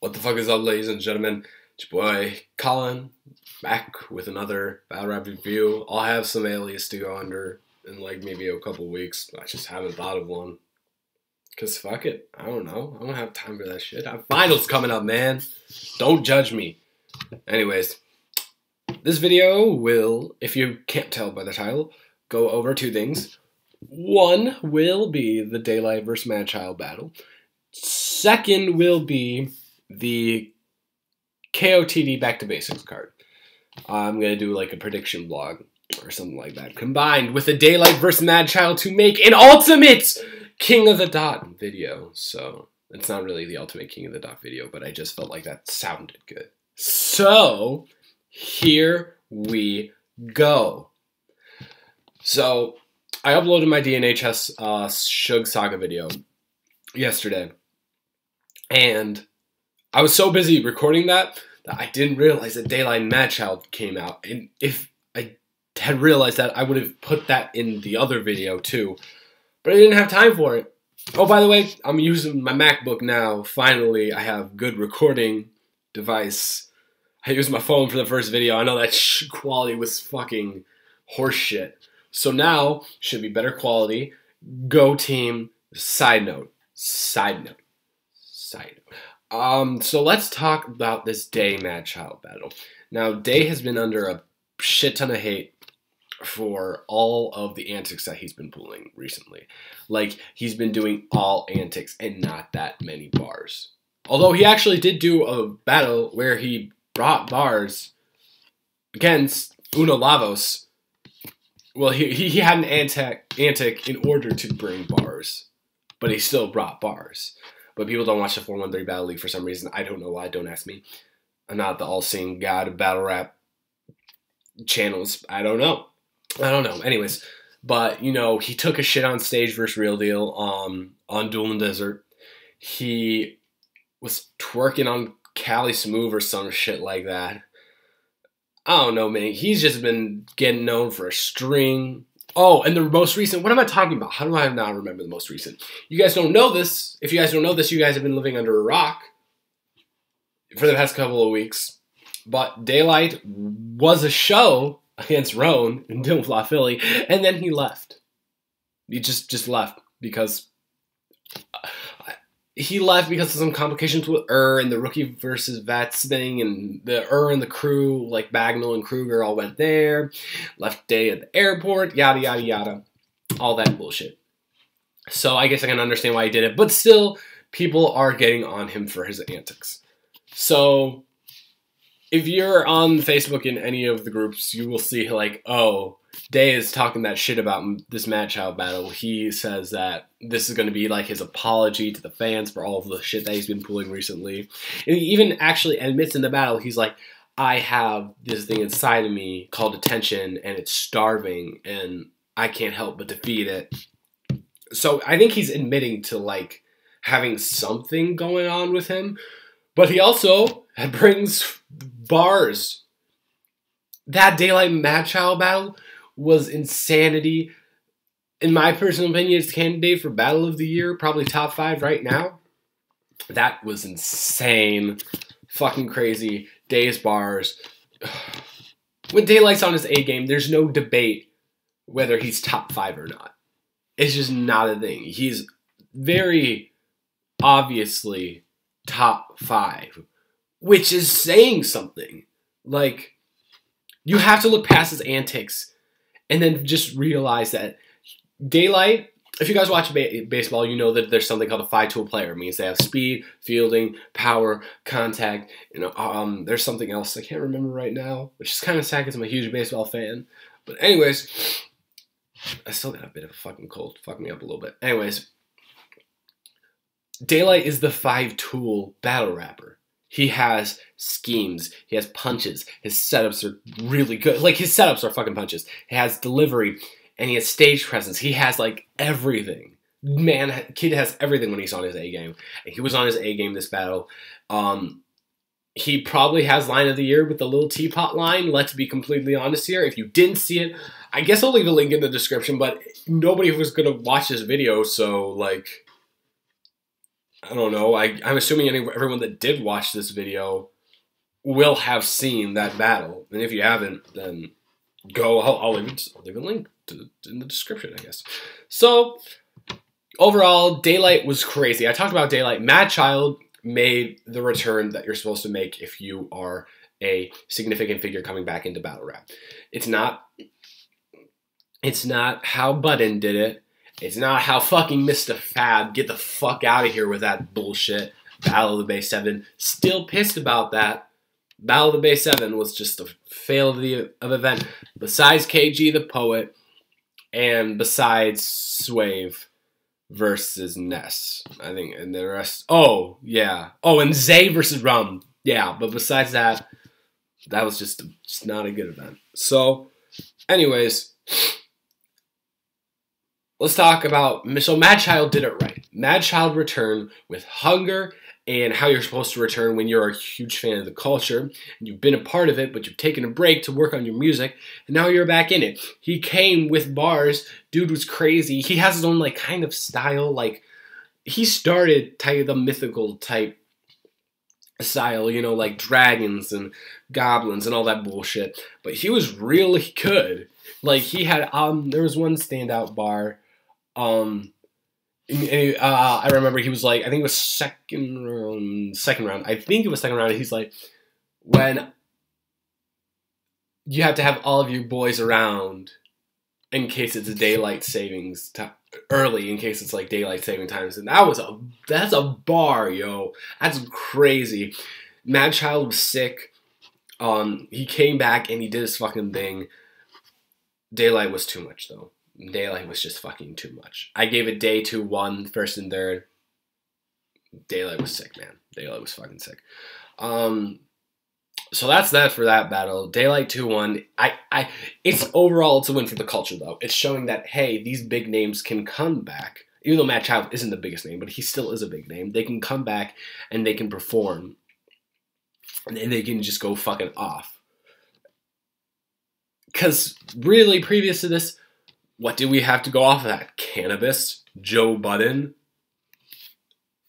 What the fuck is up, ladies and gentlemen? It's your boy Colin, back with another battle rap review. I'll have some alias to go under in like maybe a couple weeks. I just haven't thought of one. Cause fuck it, I don't know. I don't have time for that shit. I have finals coming up, man. Don't judge me. Anyways, this video will, if you can't tell by the title, go over two things. One will be the Daylyt versus Madchild battle. Second will be the KOTD Back to Basics card. I'm going to do like a prediction vlog or something like that, combined with the Daylyt versus Madchild to make an ultimate King of the Dot video. So, it's not really the ultimate King of the Dot video, but I just felt like that sounded good. So, here we go. So, I uploaded my DNHS Shug Saga video yesterday, and I was so busy recording that I didn't realize that Daylyt Madchild came out. And if I had realized that, I would have put that in the other video too. But I didn't have time for it. Oh, by the way, I'm using my MacBook now. Finally, I have good recording device. I used my phone for the first video. I know that quality was fucking horseshit. So now, should be better quality. Go team. Side note. So let's talk about this Day Madchild battle. Now, Day has been under a shit ton of hate for all of the antics that he's been pulling recently. Like, he's been doing all antics and not that many bars. Although he actually did do a battle where he brought bars against Uno Lavos. Well, he had an antic in order to bring bars, but he still brought bars. But people don't watch the 413 Battle League for some reason. I don't know why. Don't ask me. I'm not the all-seeing god of battle rap channels. I don't know. Anyways, but, you know, he took a shit on stage versus Real Deal on Duel in Desert. He was twerking on Cali Smooth or some shit like that. I don't know, man. He's just been getting known for a string. Oh, and the most recent, what am I talking about? How do I not remember the most recent? You guys don't know this. If you guys don't know this, you guys have been living under a rock for the past couple of weeks. But Daylyt was a show against Roan in Dylan Flaw Philly, and then he left. He just left because of some complications with and the rookie versus Vets thing, and the and the crew, like Bagnall and Kruger, all went there, left Day at the airport, yada, yada, yada. All that bullshit. So I guess I can understand why he did it, but still, people are getting on him for his antics. So, if you're on Facebook in any of the groups, you will see, like, oh, Day is talking that shit about this Madchild battle. He says that this is going to be like his apology to the fans for all of the shit that he's been pulling recently. And he even actually admits in the battle, he's like, I have this thing inside of me called attention, and it's starving, and I can't help but to feed it. So I think he's admitting to, like, having something going on with him. But he also brings bars. That Daylyt Madchild battle was insanity. In my personal opinion, it's candidate for Battle of the Year, probably top 5 right now. That was insane. Fucking crazy. Day's bars. When Daylyt's on his A game, there's no debate whether he's top 5 or not. It's just not a thing. He's very obviously top 5, which is saying something. Like, you have to look past his antics and then just realize that Daylyt, if you guys watch baseball, you know that there's something called a 5-tool player. It means they have speed, fielding, power, contact. You know, there's something else I can't remember right now, which is kind of sad because I'm a huge baseball fan. But anyways, I still got a bit of a fucking cold. Fuck me up a little bit. Anyways, Daylyt is the 5-tool battle rapper. He has schemes. He has punches. His setups are really good. Like, his setups are fucking punches. He has delivery, and he has stage presence. He has, like, everything. Man, kid has everything when he's on his A game. And he was on his A game this battle. He probably has line of the year with the little teapot line. Let's be completely honest here. If you didn't see it, I guess I'll leave a link in the description, but nobody was going to watch this video, so, like, I don't know. I'm assuming everyone that did watch this video will have seen that battle. And if you haven't, then go. I'll leave a link in the description, I guess. So, overall, Daylyt was crazy. I talked about Daylyt. Madchild made the return that you're supposed to make if you are a significant figure coming back into battle rap. It's not how Button did it. It's not how fucking Mr. Fab, get the fuck out of here with that bullshit. Battle of the Bay 7. Still pissed about that. Battle of the Bay 7 was just a fail of event. Besides KG the Poet, and besides Swave versus Ness. I think, and the rest, oh, yeah. Oh, and Zay versus Rum. Yeah, but besides that, that was just not a good event. So, anyways, let's talk about, so Madchild did it right. Madchild returned with hunger and how you're supposed to return when you're a huge fan of the culture. And you've been a part of it, but you've taken a break to work on your music, and now you're back in it. He came with bars. Dude was crazy. He has his own, like, kind of style. Like, he started the mythical type style, you know, like dragons and goblins and all that bullshit. But he was really good. Like, he had, there was one standout bar, I remember he was like, I think it was second round. I think it was second round. He's like, when you have to have all of your boys around in case it's a daylight savings early, in case it's like daylight saving times. And that's a bar, yo. That's crazy. Madchild was sick. He came back and he did his fucking thing. Daylyt was too much though. Daylyt was just fucking too much. I gave it Day 2-1, first and third. Daylyt was sick, man. Daylyt was fucking sick. So that's that for that battle. Daylyt 2-1. It's overall, it's a win for the culture though. It's showing that, hey, these big names can come back. Even though Madchild isn't the biggest name, but he still is a big name. They can come back and they can perform. And they can just go fucking off. Because really, previous to this, what did we have to go off of that? Cannabis? Joe Budden?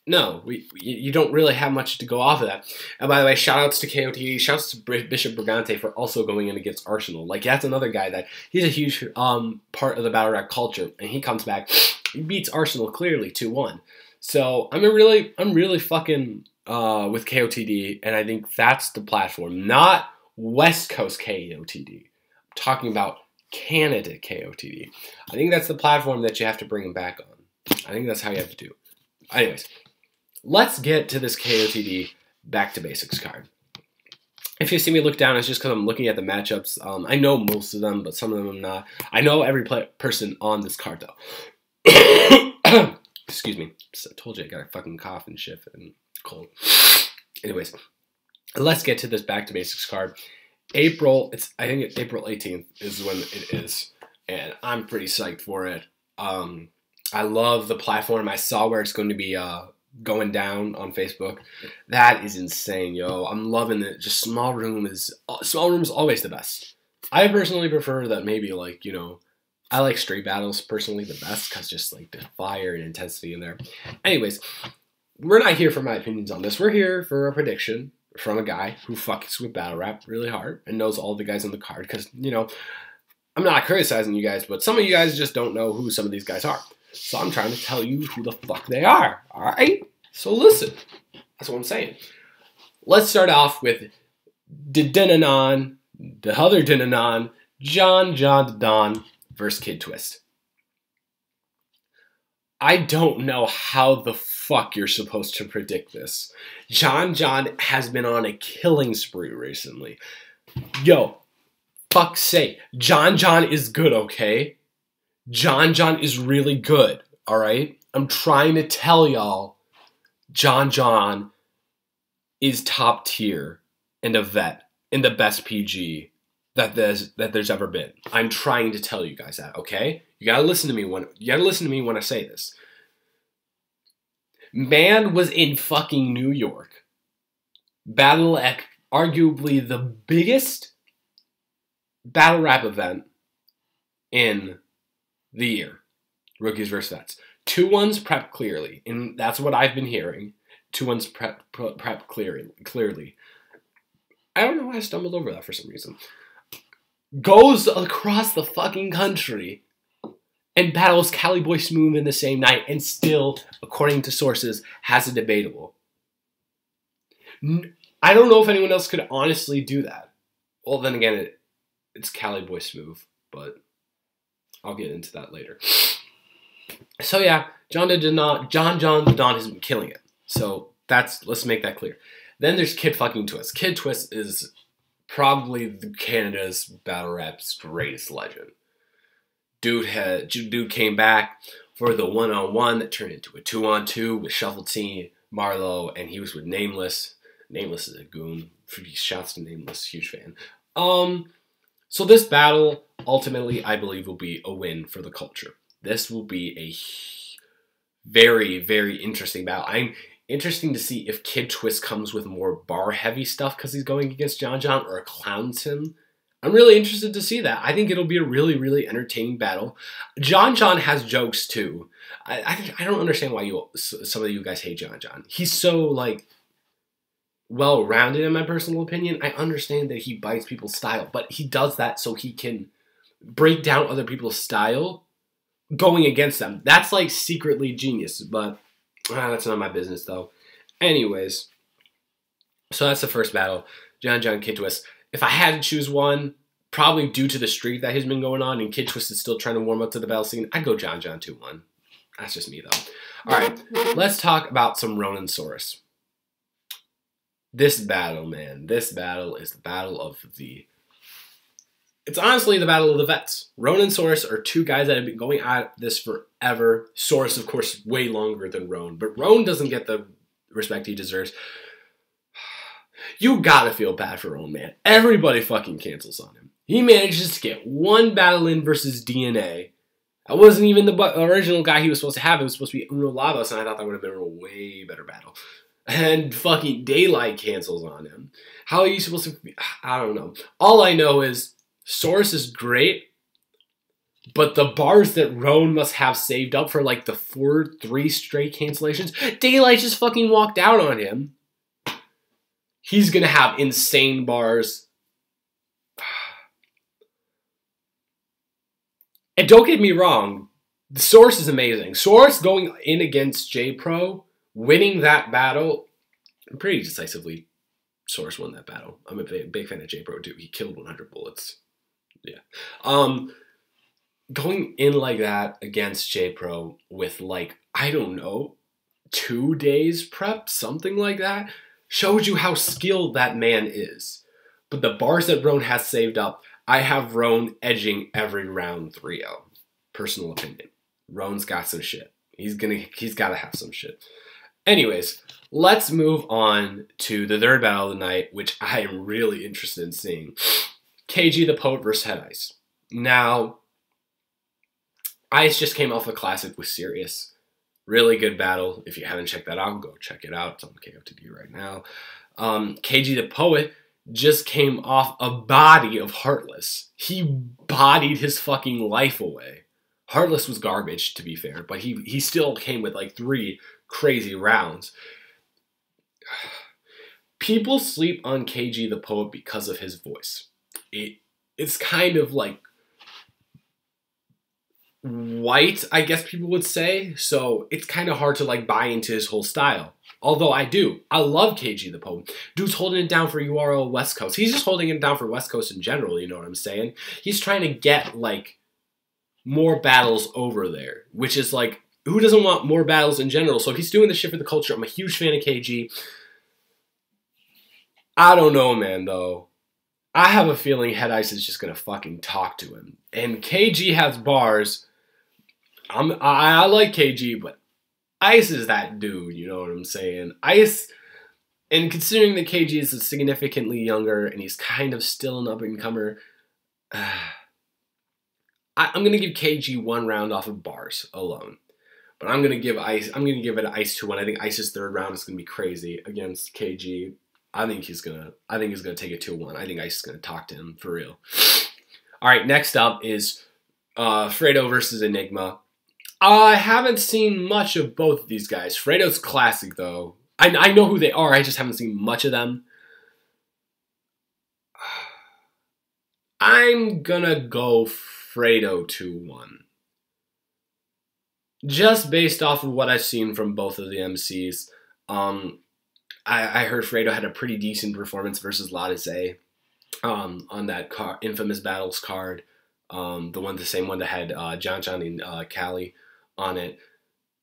No, you don't really have much to go off of that. And by the way, shout-outs to KOTD, shout-outs to Bishop Brigante for also going in against Arsenal. Like, that's another guy that, he's a huge part of the battle rap culture, and he comes back, he beats Arsenal clearly 2-1. So, I'm really fucking with KOTD, and I think that's the platform, not West Coast KOTD. I'm talking about Canada KOTD. I think that's the platform that you have to bring him back on. I think that's how you have to do. Anyways, let's get to this KOTD Back to Basics card. If you see me look down, it's just because I'm looking at the matchups. I know most of them, but some of them I'm not. I know every person on this card, though. Excuse me. I told you I got a fucking cough and shit and cold. Anyways, let's get to this Back to Basics card. I think it's April 18th is when it is, and I'm pretty psyched for it. I love the platform. I saw where it's going to be going down on Facebook. That is insane, yo. I'm loving it. Just small room is always the best. I personally prefer that maybe, like, you know, I like street battles personally the best because just like the fire and intensity in there. Anyways, we're not here for my opinions on this. We're here for a prediction from a guy who fucks with battle rap really hard and knows all the guys on the card because, you know, I'm not criticizing you guys, but some of you guys just don't know who some of these guys are. So I'm trying to tell you who the fuck they are, alright? So listen. That's what I'm saying. Let's start off with the other Dinanon, John the Don versus Kid Twist. I don't know how the fuck you're supposed to predict this. John has been on a killing spree recently. Yo, fuck's sake. John is good, okay? John is really good, alright? I'm trying to tell y'all, John is top tier and a vet and the best PG that there's ever been. I'm trying to tell you guys that, okay? You gotta listen to me when I say this. Man was in fucking New York. Battle at arguably the biggest battle rap event in the year. Rookies versus Vets. 2-1s prep clearly, and that's what I've been hearing. 2-1s prep clearly. I don't know why I stumbled over that for some reason. Goes across the fucking country and battles Cali Boy Smooth in the same night, and still, according to sources, has a debatable. I don't know if anyone else could honestly do that. Well, then again, it's Cali Boy Smooth, but I'll get into that later. So yeah, John the Don has been killing it. So let's make that clear. Then there's Kid fucking Twist. Kid Twist is probably Canada's battle rap's greatest legend. Dude came back for the 1-on-1 that turned into a 2-on-2 with Shuffle T, Marlowe, and he was with Nameless. Nameless is a goon. Shouts to Nameless, huge fan. So this battle, ultimately, I believe, will be a win for the culture. This will be a very, very interesting battle. I'm interested to see if Kid Twist comes with more bar-heavy stuff because he's going against John or clowns him. I'm really interested to see that. I think it'll be a really, really entertaining battle. John has jokes, too. I don't understand why some of you guys hate John. He's so, like, well-rounded in my personal opinion. I understand that he bites people's style, but he does that so he can break down other people's style going against them. That's like secretly genius, but that's not my business though. Anyways, so that's the first battle. John Kid Twist. If I had to choose one, probably due to the streak that has been going on and Kid Twist is still trying to warm up to the battle scene, I'd go John 2-1. That's just me though. Alright, let's talk about some Ronan Saurus. This battle, man. This battle is the battle of the... It's honestly the battle of the vets. Ronan and Saurus are two guys that have been going at this forever. Saurus, of course, way longer than Roan. But Roan doesn't get the respect he deserves. You gotta feel bad for Roan, man. Everybody fucking cancels on him. He manages to get one battle in versus DNA. That wasn't even the original guy he was supposed to have. It was supposed to be Uno Lavos, and I thought that would have been a way better battle. And fucking Daylyt cancels on him. How are you supposed to... I don't know. All I know is Saurus is great, but the bars that Roan must have saved up for like the 3 straight cancellations, Daylyt just fucking walked out on him. He's gonna have insane bars. And don't get me wrong, the Saurus is amazing. Saurus going in against J-Pro, winning that battle, pretty decisively, Saurus won that battle. I'm a big fan of J-Pro too. He killed 100 bullets. Yeah. Going in like that against J-Pro with like, I don't know, 2 days prep, something like that, shows you how skilled that man is. But the bars that Roan has saved up, I have Roan edging every round 3-0. Personal opinion. Roan's got some shit. He's gotta have some shit. Anyways, let's move on to the third battle of the night, which I am really interested in seeing. KG the Poet versus Head Ice. Now, Ice just came off a classic with Sirius. Really good battle. If you haven't checked that out, go check it out. It's on KOTD right now. KG the Poet just came off a body of Heartless. He bodied his fucking life away. Heartless was garbage, to be fair, but he still came with like 3 crazy rounds. People sleep on KG the Poet because of his voice. It's kind of like white, I guess people would say. So it's kind of hard to like buy into his whole style. Although I do. I love KG the Poet. Dude's holding it down for URL West Coast. He's just holding it down for West Coast in general, you know what I'm saying? He's trying to get like more battles over there, which is like, who doesn't want more battles in general? So he's doing this shit for the culture. I'm a huge fan of KG. I don't know, man, though. I have a feeling Head Ice is just going to fucking talk to him. And KG has bars. I like KG, but Ice is that dude, you know what I'm saying? Ice, and considering that KG is significantly younger and he's kind of still an up-and-comer, I'm going to give KG 1 round off of bars alone. But I'm going to give it an Ice 2-1. I think Ice's 3rd round is going to be crazy against KG. I think he's gonna take it 2-1. I think Ice is gonna talk to him for real. All right, next up is Fredo versus Enigma. I haven't seen much of both of these guys. Fredo's classic, though. I know who they are, I just haven't seen much of them. I'm gonna go Fredo 2-1. Just based off of what I've seen from both of the MCs. I heard Fredo had a pretty decent performance versus Lattice on that Infamous Battles card. The same one that had John and Callie on it,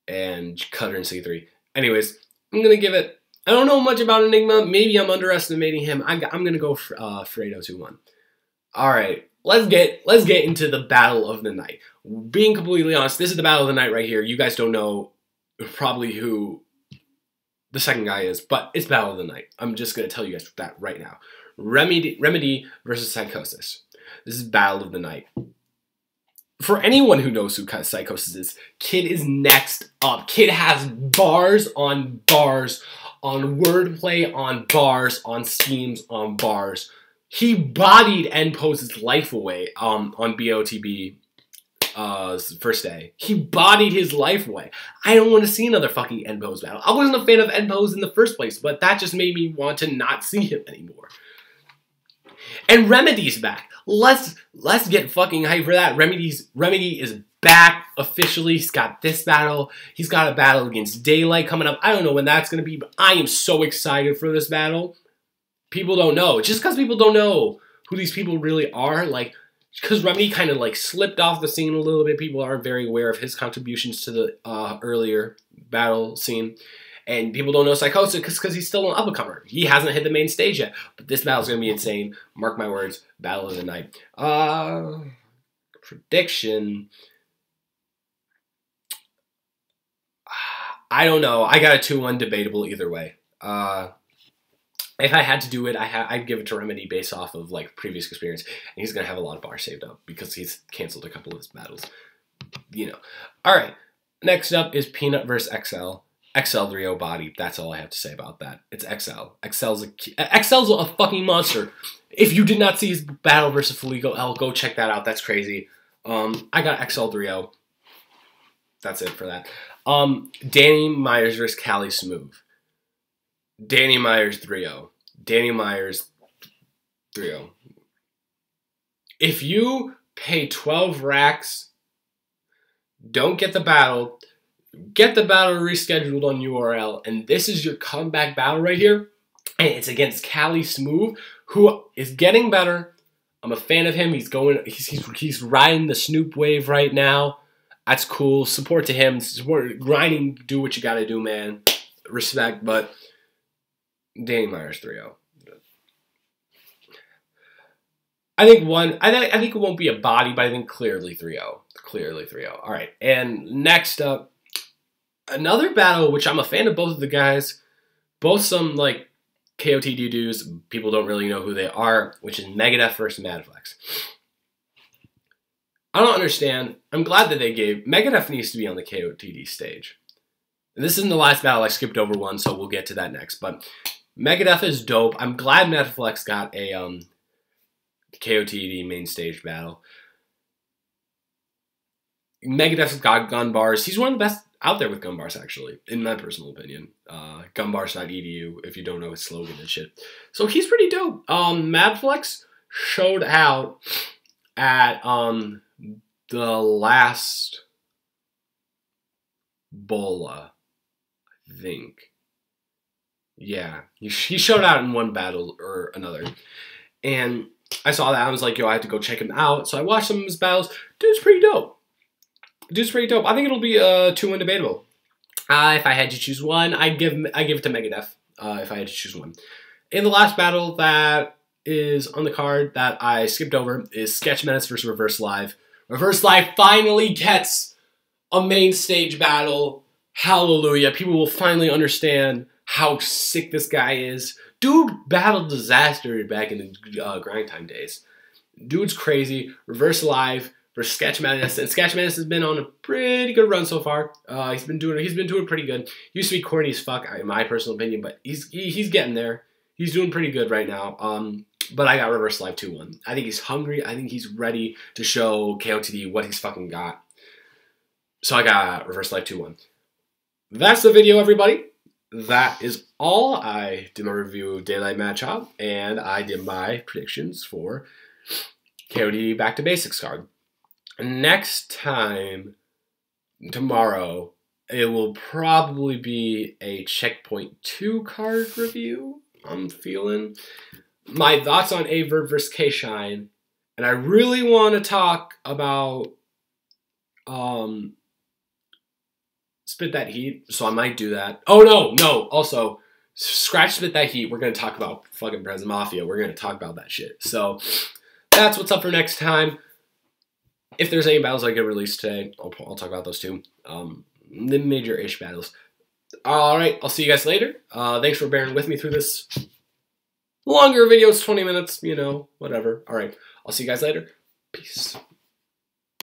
and Cutter and C3. Anyways, I'm gonna give it. I don't know much about Enigma. Maybe I'm underestimating him. I'm gonna go Fredo 2-1. All right, let's get into the battle of the night. Being completely honest, this is the battle of the night right here. You guys don't know probably who the second guy is, but it's battle of the night. I'm just gonna tell you guys that right now. Remedy versus Psychosis. This is battle of the night. For anyone who knows who Psychosis is, Kid is next up. Kid has bars on wordplay, on bars, on schemes, on bars. He bodied N-Pose's life away on BOTB first day. He bodied his life away. I don't want to see another fucking N-Pose battle. I wasn't a fan of N-Pose in the first place, but that just made me want to not see him anymore. And Remedy's back. Let's get fucking hyped for that. Remedy is back officially. He's got this battle. He's got a battle against Daylyt coming up. I don't know when that's going to be, but I am so excited for this battle. People don't know. Just because people don't know who these people really are, like, because Remedy kind of like slipped off the scene a little bit. People aren't very aware of his contributions to the earlier battle scene. And people don't know Psychosis because he's still an up-and-comer. He hasn't hit the main stage yet. But this battle's going to be insane. Mark my words. Battle of the night. Prediction. I don't know. I got a 2-1 debatable either way. If I had to do it, I'd give it to Remedy based off of like previous experience. And he's going to have a lot of bars saved up because he's canceled a couple of his battles. You know. Alright. Next up is Peanut versus XL. XL 3-0 body. That's all I have to say about that. It's XL. XL's a fucking monster. If you did not see his battle versus Felico L, go check that out. That's crazy. I got XL 3-0. That's it for that. Danny Myers versus Callie Smooth. Danny Myers 3-0. Danny Myers 3-0. If you pay 12 racks, don't get the battle rescheduled on URL, and this is your comeback battle right here, and it's against Callie Smooth, who is getting better. I'm a fan of him. He's riding the Snoop wave right now. That's cool. Support to him. Support grinding. Do what you gotta do, man. Respect, but Danny Myers 3-0. I think it won't be a body, but I think clearly 3-0. Clearly 3-0. All right, and next up, another battle, which I'm a fan of both of the guys. Both some, like, KOTD dudes. People don't really know who they are, which is Megadeth versus Madflex. I don't understand. I'm glad that they gave... Megadeth needs to be on the KOTD stage. And this isn't the last battle. I skipped over one, so we'll get to that next. But Megadeth is dope. I'm glad Madflex got a KOTD main stage battle. Megadeth's got gun bars. He's one of the best out there with gun bars, actually, in my personal opinion. Gunbars.edu, if you don't know his slogan and shit. So he's pretty dope. Madflex showed out at the last Bola, I think. Yeah, he showed out in one battle or another. And I saw that. I was like, yo, I have to go check him out. So I watched some of his battles. Dude's pretty dope. I think it'll be a 2-1 debatable. If I had to choose one, I'd give it to Megadeth. If I had to choose one. In the last battle that is on the card that I skipped over is Sketch Menace versus Reverse Live. Reverse Live finally gets a main stage battle. Hallelujah. People will finally understand how sick this guy is. Dude battled Disaster back in the grind time days. Dude's crazy. Reverse Live versus Sketch Menace, and Sketch Menace has been on a pretty good run so far. He's been doing pretty good. Used to be corny as fuck, in my personal opinion, but he's getting there. He's doing pretty good right now. But I got Reverse Live 2-1. I think he's hungry. I think he's ready to show KOTD what he's fucking got. So I got Reverse Life 2-1. That's the video, everybody. That is all. I did my review of Daylyt Madchild, and I did my predictions for KOD Back to Basics card. Next time, tomorrow, it will probably be a Checkpoint 2 card review. I'm feeling my thoughts on Avert vs. K-Shine, and I really want to talk about Spit That Heat, so I might do that. Oh, no. Also, scratch Spit That Heat. We're going to talk about fucking Prez Mafia. We're going to talk about that shit. So, that's what's up for next time. If there's any battles I get released today, I'll talk about those too. The major-ish battles. Alright, I'll see you guys later. Thanks for bearing with me through this longer video. It's 20 minutes, you know, whatever. Alright, I'll see you guys later. Peace.